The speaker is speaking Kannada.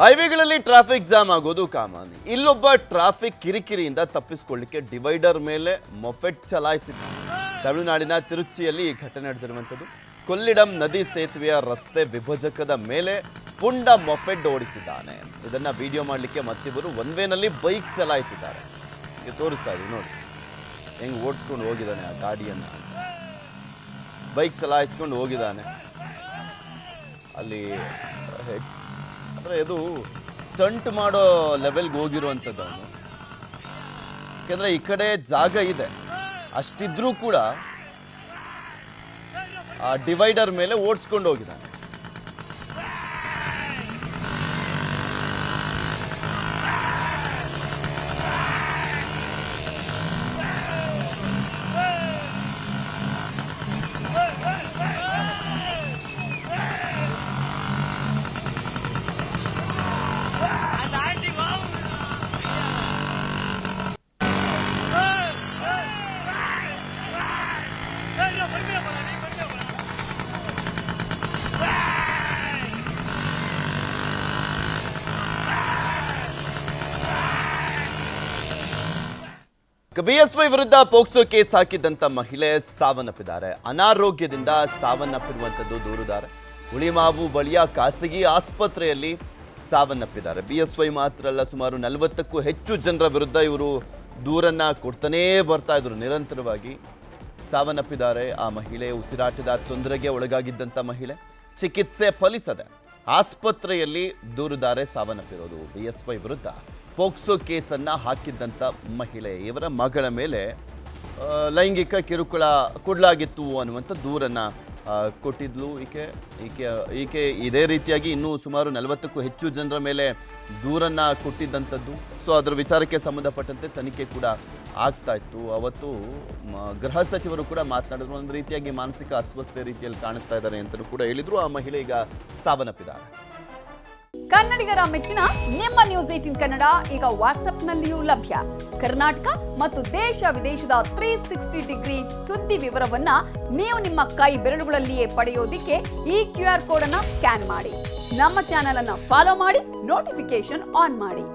ಹೈವೇಗಳಲ್ಲಿ ಟ್ರಾಫಿಕ್ ಜಾಮ್ ಆಗೋದು ಕಾಮನ್. ಇಲ್ಲೊಬ್ಬ ಟ್ರಾಫಿಕ್ ಕಿರಿಕಿರಿಯಿಂದ ತಪ್ಪಿಸಿಕೊಳ್ಳಿಕ್ಕೆ ಡಿವೈಡರ್ ಮೇಲೆ ಮೊಪೆಡ್ ಚಲಾಯಿಸಿದ್ದಾನೆ. ತಮಿಳುನಾಡಿನ ತಿರುಚಿಯಲ್ಲಿ ಈ ಘಟನೆ ನಡೆದಿರುವಂಥದ್ದು. ಕೊಲ್ಲಿಡಂ ನದಿ ಸೇತುವೆಯ ರಸ್ತೆ ವಿಭಜಕದ ಮೇಲೆ ಪುಂಡ ಮೊಪೆಡ್ ಓಡಿಸಿದ್ದಾನೆ. ಇದನ್ನ ವಿಡಿಯೋ ಮಾಡಲಿಕ್ಕೆ ಮತ್ತಿಬ್ಬರು ಒನ್ ವೇನಲ್ಲಿ ಬೈಕ್ ಚಲಾಯಿಸಿದ್ದಾರೆ. ಈಗ ತೋರಿಸ್ತಾ ಇದ್ದೀವಿ ನೋಡಿ, ಹೆಂಗೆ ಓಡಿಸ್ಕೊಂಡು ಹೋಗಿದ್ದಾನೆ ಆ ಗಾಡಿಯನ್ನ. ಬೈಕ್ ಚಲಾಯಿಸ್ಕೊಂಡು ಹೋಗಿದ್ದಾನೆ. ಅಲ್ಲಿ ಅಂದರೆ ಇದು ಸ್ಟಂಟ್ ಮಾಡೋ ಲೆವೆಲ್ಗೆ ಹೋಗಿರುವಂಥದ್ದು ಅವನು. ಯಾಕೆಂದರೆ ಈ ಕಡೆ ಜಾಗ ಇದೆ, ಅಷ್ಟಿದ್ರೂ ಕೂಡ ಆ ಡಿವೈಡರ್ ಮೇಲೆ ಓಡಿಸ್ಕೊಂಡು ಹೋಗಿದ್ದಾನೆ. ಬಿಎಸ್ವೈ ವಿರುದ್ಧ ಪೋಕ್ಸೋ ಕೇಸ್ ಹಾಕಿದ್ದಂತ ಮಹಿಳೆ ಸಾವನ್ನಪ್ಪಿದ್ದಾರೆ. ಅನಾರೋಗ್ಯದಿಂದ ಸಾವನ್ನಪ್ಪಿರುವಂತದ್ದು ದೂರುದಾರೆ. ಹುಳಿಮಾವು ಬಳಿಯ ಖಾಸಗಿ ಆಸ್ಪತ್ರೆಯಲ್ಲಿ ಸಾವನ್ನಪ್ಪಿದ್ದಾರೆ. ಬಿಎಸ್ವೈ ಮಾತ್ರ ಅಲ್ಲ, ಸುಮಾರು 40ಕ್ಕೂ ಹೆಚ್ಚು ಜನರ ವಿರುದ್ಧ ಇವರು ದೂರನ್ನ ಕೊಡ್ತಾನೇ ಬರ್ತಾ ಇದ್ರು. ನಿರಂತರವಾಗಿ ಸಾವನ್ನಪ್ಪಿದ್ದಾರೆ. ಆ ಮಹಿಳೆ ಉಸಿರಾಟದ ತೊಂದರೆಗೆ ಒಳಗಾಗಿದ್ದಂಥ ಮಹಿಳೆ, ಚಿಕಿತ್ಸೆ ಫಲಿಸದೆ ಆಸ್ಪತ್ರೆಯಲ್ಲಿ ದೂರುದಾರೆ ಸಾವನ್ನಪ್ಪಿರೋದು. ಬಿಎಸ್ವೈ ವಿರುದ್ಧ ಪೋಕ್ಸೋ ಕೇಸನ್ನ ಹಾಕಿದ್ದಂಥ ಮಹಿಳೆ, ಇವರ ಮಗಳ ಮೇಲೆ ಲೈಂಗಿಕ ಕಿರುಕುಳ ಕೊಡಲಾಗಿತ್ತು ಅನ್ನುವಂಥ ದೂರನ್ನ ಕೊಟ್ಟಿದ್ಲು ಈಕೆ ಇದೇ ರೀತಿಯಾಗಿ ಇನ್ನೂ ಸುಮಾರು 40ಕ್ಕೂ ಹೆಚ್ಚು ಜನರ ಮೇಲೆ ದೂರನ್ನ ಕೊಟ್ಟಿದ್ದಂಥದ್ದು. ಸೊ ಅದರ ವಿಚಾರಕ್ಕೆ ಸಂಬಂಧಪಟ್ಟಂತೆ ತನಿಖೆ ಕೂಡ ಆಗ್ತಾ ಇತ್ತು. ಅವತ್ತು ಗೃಹ ಸಚಿವರು ಕೂಡ ಮಾತನಾಡಿದ್ರು. ಒಂದು ರೀತಿಯಾಗಿ ಮಾನಸಿಕ ಅಸ್ವಸ್ಥತೆ ರೀತಿಯಲ್ಲಿ ಕಾಣಿಸ್ತಾ ಇದ್ದಾರೆ ಅಂತಲೂ ಕೂಡ ಹೇಳಿದ್ರು. ಆ ಮಹಿಳೆ ಈಗ ಸಾವನ್ನಪ್ಪಿದ್ದಾರೆ. ಕನ್ನಡಿಗರ ಮೆಚ್ಚಿನ ನಿಮ್ಮ ನ್ಯೂಸ್ 18 ಕನ್ನಡ ಈಗ ವಾಟ್ಸ್ಆಪ್ನಲ್ಲಿಯೂ ಲಭ್ಯ. ಕರ್ನಾಟಕ ಮತ್ತು ದೇಶ ವಿದೇಶದ 360 ಡಿಗ್ರಿ ಸುದ್ದಿ ವಿವರವನ್ನ ನೀವು ನಿಮ್ಮ ಕೈ ಬೆರಳುಗಳಲ್ಲಿಯೇ ಪಡೆಯೋದಿಕ್ಕೆ ಈ QR ಕೋಡ್ ಅನ್ನ ಸ್ಕ್ಯಾನ್ ಮಾಡಿ. ನಮ್ಮ ಚಾನೆಲ್ ಅನ್ನ ಫಾಲೋ ಮಾಡಿ, ನೋಟಿಫಿಕೇಶನ್ ಆನ್ ಮಾಡಿ.